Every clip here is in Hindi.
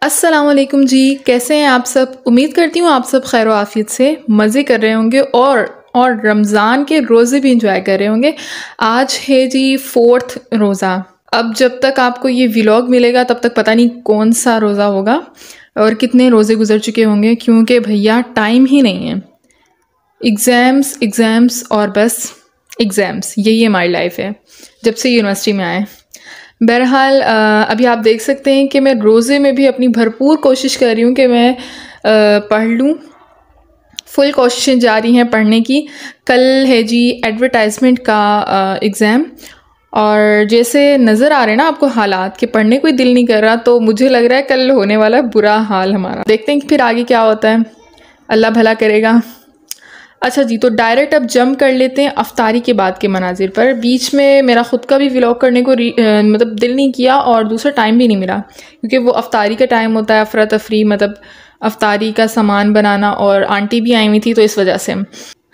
अस्सलाम वालेकुम जी, कैसे हैं आप सब। उम्मीद करती हूँ आप सब खैर आफियत से मज़े कर रहे होंगे और रमज़ान के रोज़े भी इंजॉय कर रहे होंगे। आज है जी 4th रोज़ा। अब जब तक आपको ये व्लॉग मिलेगा तब तक पता नहीं कौन सा रोज़ा होगा और कितने रोज़े गुजर चुके होंगे, क्योंकि भैया टाइम ही नहीं है। एग्ज़ाम्स एग्ज़ाम्स और बस एग्ज़ाम्स, यही हमारी लाइफ है जब से यूनिवर्सिटी में आए। बहरहाल अभी आप देख सकते हैं कि मैं रोज़े में भी अपनी भरपूर कोशिश कर रही हूँ कि मैं पढ़ लूँ। फुल कोशिशें जारी हैं पढ़ने की। कल है जी एडवर्टाइजमेंट का एग्ज़ाम, और जैसे नज़र आ रहे हैं ना आपको हालात कि पढ़ने को ही दिल नहीं कर रहा, तो मुझे लग रहा है कल होने वाला है बुरा हाल हमारा। देखते हैं कि फिर आगे क्या होता है, अल्लाह भला करेगा। अच्छा जी, तो डायरेक्ट अब जंप कर लेते हैं अफ्तारी के बाद के मनाजिर पर। बीच में मेरा ख़ुद का भी व्लॉग करने को मतलब दिल नहीं किया और दूसरा टाइम भी नहीं मिला, क्योंकि वो अफ्तारी का टाइम होता है, अफरा तफरी, मतलब अफ्तारी का सामान बनाना, और आंटी भी आई हुई थी तो इस वजह से।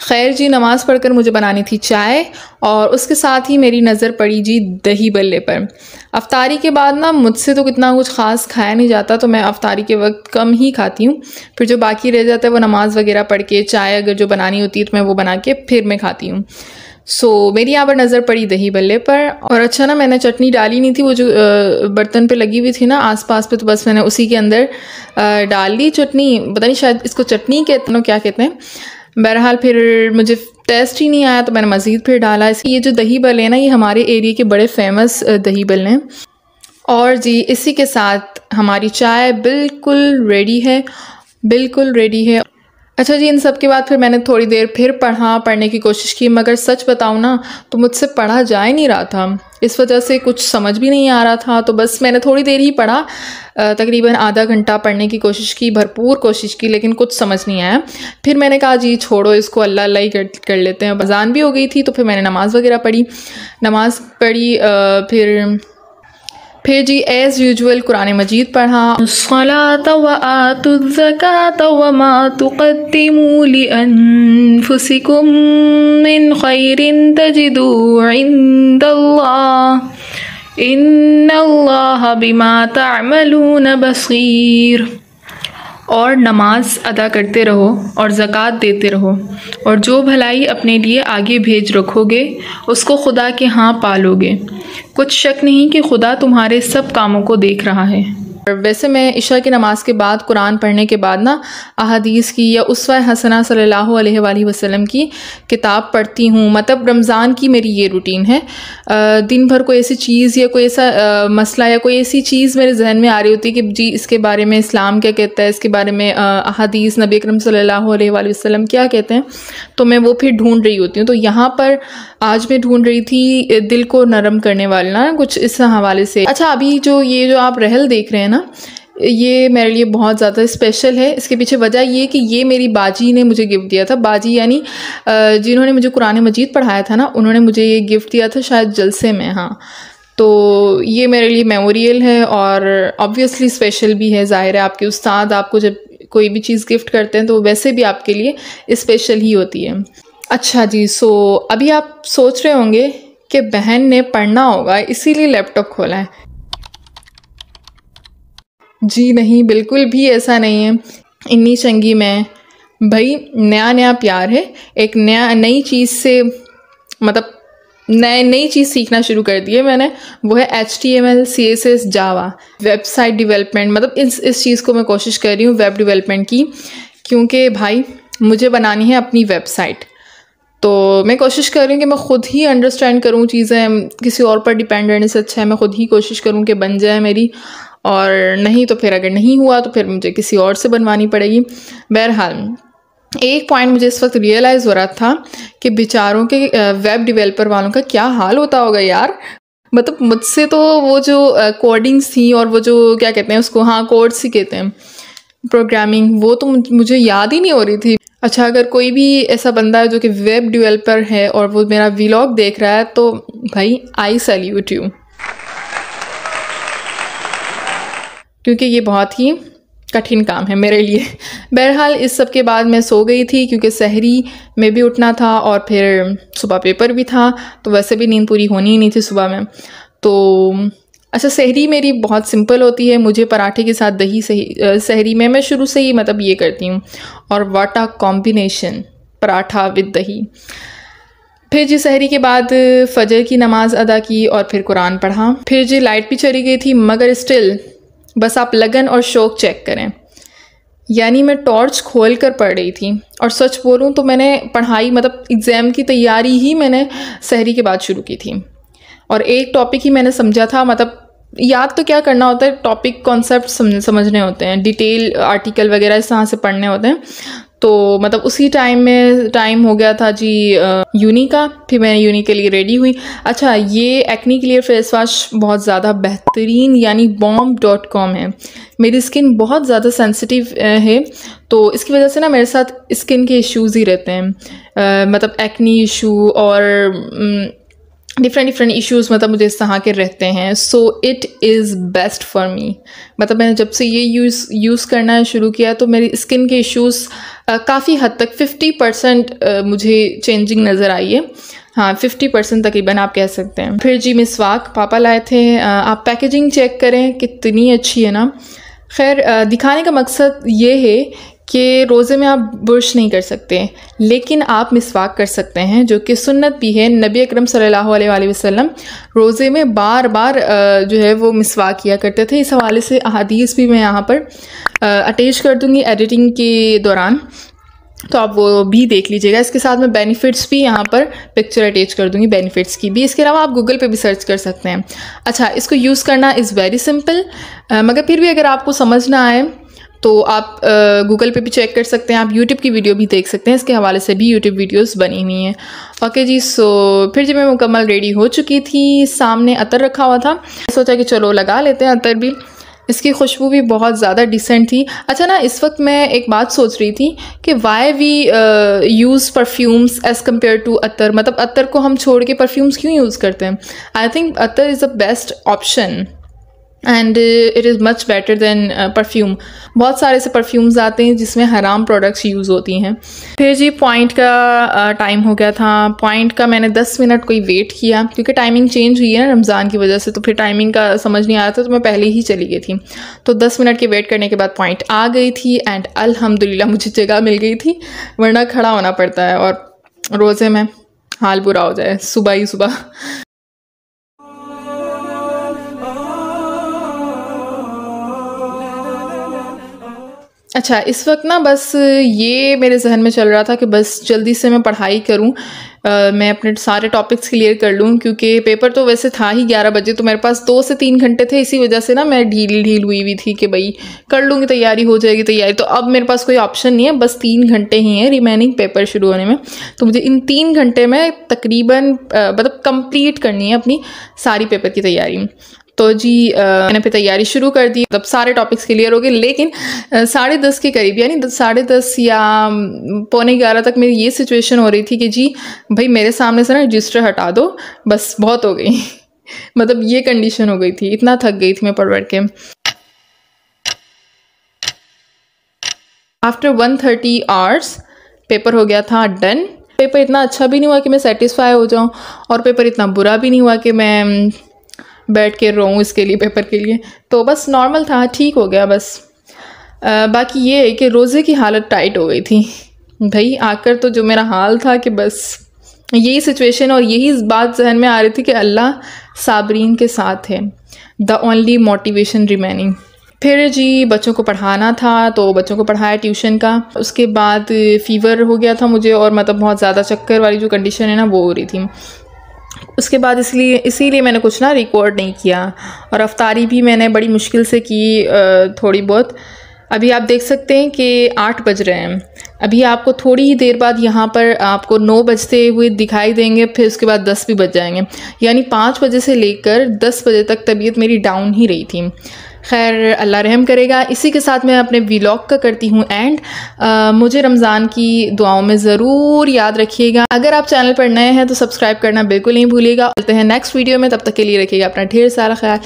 खैर जी, नमाज़ पढ़कर मुझे बनानी थी चाय, और उसके साथ ही मेरी नज़र पड़ी जी दही बल्ले पर। अफ्तारी के बाद ना मुझसे तो कितना कुछ ख़ास खाया नहीं जाता, तो मैं अफ्तारी के वक्त कम ही खाती हूँ। फिर जो बाकी रह जाता है वो नमाज़ वगैरह पढ़ के, चाय अगर जो बनानी होती है तो मैं वो बना के फिर मैं खाती हूँ। मेरी यहाँ पर नज़र पड़ी दही बल्ले पर। और अच्छा ना, मैंने चटनी डाली नहीं थी, वो जो बर्तन पे लगी हुई थी ना आसपास पे, तो बस मैंने उसी के अंदर डाल दी चटनी। पता नहीं शायद इसको चटनी कहते हैं, क्या कहते हैं। बहरहाल फिर मुझे टेस्ट ही नहीं आया तो मैंने मज़ीद फिर डाला। ये जो दही बल्ले हैं ना, ये हमारे एरिया के बड़े फेमस दही बल्ले हैं। और जी इसी के साथ हमारी चाय बिल्कुल रेडी है, बिल्कुल रेडी है। अच्छा जी, इन सब के बाद फिर मैंने थोड़ी देर फिर पढ़ने की कोशिश की, मगर सच बताऊँ ना तो मुझसे पढ़ा जा ही नहीं रहा था। इस वजह से कुछ समझ भी नहीं आ रहा था, तो बस मैंने थोड़ी देर ही पढ़ा, तकरीबन आधा घंटा पढ़ने की कोशिश की, भरपूर कोशिश की, लेकिन कुछ समझ नहीं आया। फिर मैंने कहा जी छोड़ो इसको, अल्लाह अल्लाह ही कर लेते हैं। अज़ान भी हो गई थी तो फिर मैंने नमाज़ वगैरह पढ़ी। फिर जी एज़ यूजुअल कुरान मजीद पढ़ा। अस्सलात व आतु ज़कात व मा तुक़द्दिमू लिअन्फुसिकुम मिन खैरिन तजिदू इंदल्लाह इन्नल्लाह बिमा तअमलून बसीर। और नमाज अदा करते रहो और ज़कात देते रहो, और जो भलाई अपने लिए आगे भेज रखोगे उसको खुदा के यहाँ पालोगे। कुछ शक नहीं कि खुदा तुम्हारे सब कामों को देख रहा है। वैसे मैं इशा की नमाज़ के बाद कुरान पढ़ने के बाद ना अहादीस की या उसवा हसना सल्लल्लाहु अलैहि वसल्लम की किताब पढ़ती हूँ। मतलब रमज़ान की मेरी ये रूटीन है। दिन भर कोई ऐसी चीज़ या कोई ऐसा मसला या कोई ऐसी चीज़ मेरे जहन में आ रही होती है कि जी इसके बारे में इस्लाम क्या कहता है, इसके बारे में अहादीस नबी अकरम सल्लल्लाहु अलैहि वसल्लम क्या कहते हैं, तो मैं वो फिर ढूंढ रही होती हूँ। तो यहाँ पर आज मैं ढूंढ रही थी दिल को नरम करने वाला ना कुछ इस हवाले से। अच्छा, अभी जो आप रहल देख रहे हैं ना, ये मेरे लिए बहुत ज़्यादा स्पेशल है। इसके पीछे वजह ये कि ये मेरी बाजी ने मुझे गिफ्ट दिया था। बाजी यानी जिन्होंने मुझे कुरान मजीद पढ़ाया था ना, उन्होंने मुझे ये गिफ्ट दिया था शायद जलसे में। हाँ, तो ये मेरे लिए मेमोरियल है और ऑब्वियसली स्पेशल भी है। ज़ाहिर है आपके उस्ताद आपको जब कोई भी चीज़ गिफ्ट करते हैं तो वैसे भी आपके लिए स्पेशल ही होती है। अच्छा जी, अभी आप सोच रहे होंगे कि बहन ने पढ़ना होगा इसीलिए लैपटॉप खोला है। जी नहीं, बिल्कुल भी ऐसा नहीं है। इन्नी चंगी मैं भाई, नया प्यार है। एक नई चीज़ से, मतलब नई चीज़ सीखना शुरू कर दी है मैंने, वो है HTML CSS जावा, वेबसाइट डेवलपमेंट। मतलब इस चीज़ को मैं कोशिश कर रही हूँ वेब डेवलपमेंट की, क्योंकि भाई मुझे बनानी है अपनी वेबसाइट। तो मैं कोशिश कर रही हूँ कि मैं ख़ुद ही अंडरस्टैंड करूँ चीज़ें, किसी और पर डिपेंड रहने से अच्छा है मैं ख़ुद ही कोशिश करूँ कि बन जाए मेरी, और नहीं तो फिर अगर नहीं हुआ तो फिर मुझे किसी और से बनवानी पड़ेगी। बहरहाल एक पॉइंट मुझे इस वक्त रियलाइज़ हो रहा था कि बेचारों के वेब डेवलपर वालों का क्या हाल होता होगा यार। मतलब मुझसे तो वो जो कोडिंग्स थी और वो जो क्या कहते हैं उसको, हाँ कोड्स ही कहते हैं, प्रोग्रामिंग, वो तो मुझे याद ही नहीं हो रही थी। अच्छा, अगर कोई भी ऐसा बंदा है जो कि वेब डेवलपर है और वो मेरा व्लॉग देख रहा है तो भाई आई सैल्यूट यू, क्योंकि ये बहुत ही कठिन काम है मेरे लिए। बहरहाल इस सब के बाद मैं सो गई थी, क्योंकि सहरी में भी उठना था और फिर सुबह पेपर भी था, तो वैसे भी नींद पूरी होनी ही नहीं थी सुबह में। तो अच्छा, सहरी मेरी बहुत सिंपल होती है, मुझे पराठे के साथ दही सही सहरी में मैं शुरू से ही मतलब ये करती हूँ। और what a combination, paratha with दही। फिर जी सहरी के बाद फजर की नमाज़ अदा की और फिर कुरान पढ़ा। फिर जी लाइट भी चली गई थी, मगर स्टिल बस आप लगन और शौक़ चेक करें, यानी मैं टॉर्च खोल कर पढ़ रही थी। और सच बोलूँ तो मैंने पढ़ाई मतलब एग्ज़ाम की तैयारी ही मैंने सहरी के बाद शुरू की थी। और एक टॉपिक ही मैंने समझा था, मतलब याद तो क्या करना होता है, टॉपिक कॉन्सेप्ट समझने होते हैं, डिटेल आर्टिकल वगैरह इस तरह से पढ़ने होते हैं। तो मतलब उसी टाइम हो गया था जी यूनी का। फिर मैं यूनी के लिए रेडी हुई। अच्छा, ये एक्नी क्लियर फेस वॉश बहुत ज़्यादा बेहतरीन यानी bomb.com है। मेरी स्किन बहुत ज़्यादा सेंसिटिव है, तो इसकी वजह से ना मेरे साथ स्किन के इश्यूज़ ही रहते हैं, मतलब एक्नी इशू और डिफरेंट इश्यूज़ मतलब मुझे इस तरह के रहते हैं। So it is best for me. मतलब मैंने जब से ये यूज़ करना शुरू किया तो मेरी स्किन के इश्यूज़ काफ़ी हद तक 50% मुझे चेंजिंग नज़र आई है। हाँ, 50% तकरीबन आप कह सकते हैं। फिर जी मिसवाक पापा लाए थे। आप पैकेजिंग चेक करें कितनी अच्छी है ना। खैर, दिखाने का मकसद ये है कि रोज़े में आप बुर्श नहीं कर सकते, लेकिन आप मिसवाक कर सकते हैं, जो कि सुन्नत भी है। नबी अकरम सल्लल्लाहु अलैहि वसल्लम रोज़े में बार बार जो है वो मिसवाक किया करते थे। इस हवाले से अहादीस भी मैं यहाँ पर अटैच कर दूँगी एडिटिंग के दौरान, तो आप वो भी देख लीजिएगा। इसके साथ मैं बेनिफिट्स भी यहाँ पर पिक्चर अटैच कर दूँगी, बेनिफिट्स की भी। इसके अलावा आप गूगल पे भी सर्च कर सकते हैं। अच्छा, इसको यूज़ करना इज़ वेरी सिंपल, मगर फिर भी अगर आपको समझ ना आए तो आप गूगल पे भी चेक कर सकते हैं। आप यूट्यूब की वीडियो भी देख सकते हैं, इसके हवाले से भी यूट्यूब वीडियोस बनी हुई हैं। ओके जी, सो फिर जब मैं मुकम्मल रेडी हो चुकी थी, सामने अतर रखा हुआ था, सोचा कि चलो लगा लेते हैं अतर भी। इसकी खुशबू भी बहुत ज़्यादा डिसेंट थी। अच्छा ना, इस वक्त मैं एक बात सोच रही थी कि why we use perfumes as compare to अतर। मतलब अतर को हम छोड़ के परफ्यूम्स क्यों यूज़ करते हैं? I think attar is the best option and it is much better than perfume. बहुत सारे ऐसे परफ्यूम्स आते हैं जिसमें हराम प्रोडक्ट्स यूज़ होती हैं। फिर जी पॉइंट का टाइम हो गया था। पॉइंट का मैंने 10 मिनट कोई वेट किया, क्योंकि टाइमिंग चेंज हुई है ना रमज़ान की वजह से, तो फिर टाइमिंग का समझ नहीं आ रहा था, तो मैं पहले ही चली गई थी। तो 10 मिनट के वेट करने के बाद पॉइंट आ गई थी एंड अल्हम्दुलिल्लाह मुझे जगह मिल गई थी, वरना खड़ा होना पड़ता है और रोज़े में हाल बुरा हो जाए सुबह ही सुबह। अच्छा, इस वक्त ना बस ये मेरे जहन में चल रहा था कि बस जल्दी से मैं पढ़ाई करूं, मैं अपने सारे टॉपिक्स क्लियर कर लूं, क्योंकि पेपर तो वैसे था ही 11 बजे, तो मेरे पास 2 से 3 घंटे थे। इसी वजह से ना मैं ढील हुई हुई थी कि भाई कर लूँगी, तैयारी हो जाएगी तैयारी। तो अब मेरे पास कोई ऑप्शन नहीं है, बस 3 घंटे ही हैं रिमेनिंग पेपर शुरू होने में। तो मुझे इन 3 घंटे में तकरीबन मतलब कंप्लीट करनी है अपनी सारी पेपर की तैयारी। तो जी मैंने फिर तैयारी शुरू कर दी, मतलब सारे टॉपिक्स क्लियर हो गए। लेकिन 10:30 के करीब, यानी 10:30 या 11:15 तक मेरी ये सिचुएशन हो रही थी कि जी भाई मेरे सामने से ना रजिस्टर हटा दो, बस बहुत हो गई। मतलब ये कंडीशन हो गई थी, इतना थक गई थी मैं पढ़ के। आफ्टर 130 आवर्स पेपर हो गया था डन। पेपर इतना अच्छा भी नहीं हुआ कि मैं सेटिस्फाई हो जाऊँ, और पेपर इतना बुरा भी नहीं हुआ कि मैं बैठ के रोऊँ इसके लिए, पेपर के लिए। तो बस नॉर्मल था, ठीक हो गया बस। बाकी ये है कि रोज़े की हालत टाइट हो गई थी भाई। आकर तो जो मेरा हाल था कि बस यही सिचुएशन और यही बात जहन में आ रही थी कि अल्लाह साबरीन के साथ है, द ओनली मोटिवेशन रिमेनिंग। फिर जी बच्चों को पढ़ाना था, तो बच्चों को पढ़ाया ट्यूशन का। उसके बाद फ़ीवर हो गया था मुझे, और मतलब बहुत ज़्यादा चक्कर वाली जो कंडीशन है ना वो हो रही थी। उसके बाद इसीलिए मैंने कुछ ना रिकॉर्ड नहीं किया, और अफ्तारी भी मैंने बड़ी मुश्किल से की थोड़ी बहुत। अभी आप देख सकते हैं कि 8 बज रहे हैं। अभी आपको थोड़ी ही देर बाद यहाँ पर आपको 9 बजते हुए दिखाई देंगे, फिर उसके बाद 10 भी बज जाएंगे। यानी 5 बजे से लेकर 10 बजे तक तबीयत मेरी डाउन ही रही थी। खैर अल्लाह रहम करेगा। इसी के साथ मैं अपने व्लॉग का करती हूँ एंड मुझे रमज़ान की दुआओं में ज़रूर याद रखिएगा। अगर आप चैनल पर नए हैं तो सब्सक्राइब करना बिल्कुल नहीं भूलिएगा। मिलते हैं नेक्स्ट वीडियो में, तब तक के लिए रखिएगा अपना ढेर सारा ख्याल।